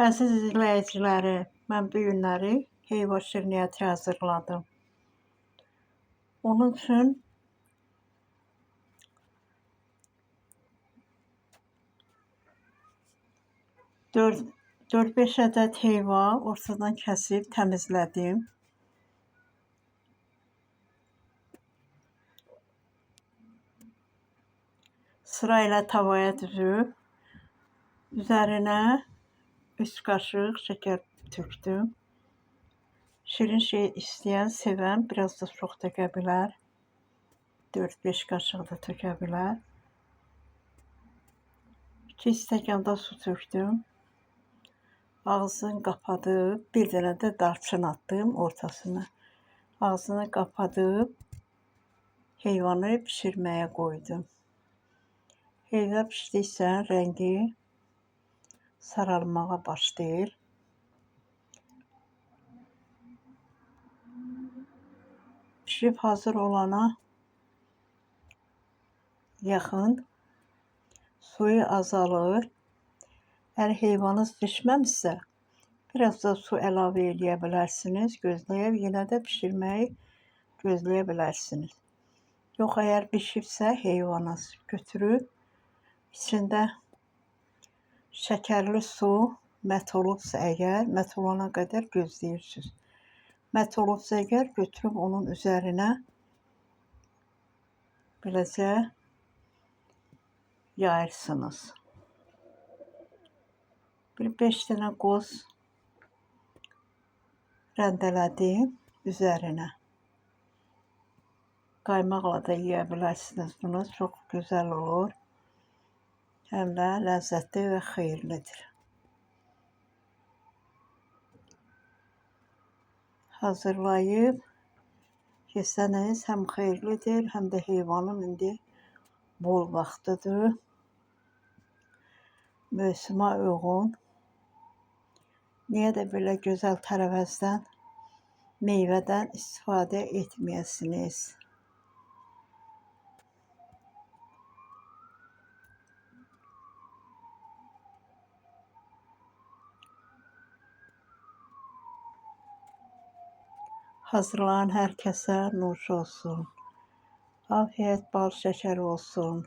Əziz izləyiciləri, mən bu günləri heyva şirniyyəti hazırladım. Onun üçün 4-5 ədəd heyva ortadan kəsib təmizlədim. Sırayla tavaya düzüb, üzərinə 3 qaşıq şəkər tökdüm. Şirin şey istəyən, sevən biraz da çox tökə bilər. 4-5 qaşıq da tökə bilər. 2 stəkanda su tökdüm. Ağzını qapadıb, bir dənə də darçın atdım ortasına. Ağzını qapadıb, heyvanı bişirməyə qoydum. Heyva pişdikcə rəngi saralmağa başlayır. Pişib hazır olana yaxın suyu azalır. Əgər heyvanınız pişməmişsə, biraz da su əlavə edə bilərsiniz. Gözləyib, yenə də pişirməyi gözləyə bilərsiniz. Yox, əgər pişibsə heyvanınız, götürüb içində şəkərli su mət olubsa əgər, mət olana qədər gözləyirsiniz. Mət olubsa əgər, götürüb onun üzərinə beləcə yayırsınız. Bir 5 dənə qoz rəndələdim üzərinə. Qaymaqla da yeyə bilərsiniz bunu, çox gözəl olur. Həm də ləzzətli və xeyirlidir. Hazırlayıb yesəniz həm xeyirlidir, həm də heyvanın indi bol vaxtıdır. Mövsümə uyğun. Niyə də belə gözəl tərəvəzdən, meyvədən istifadə etməyəsiniz? Hazırlayan hər kəsə nuş olsun. Afiyet, bal şəkər olsun.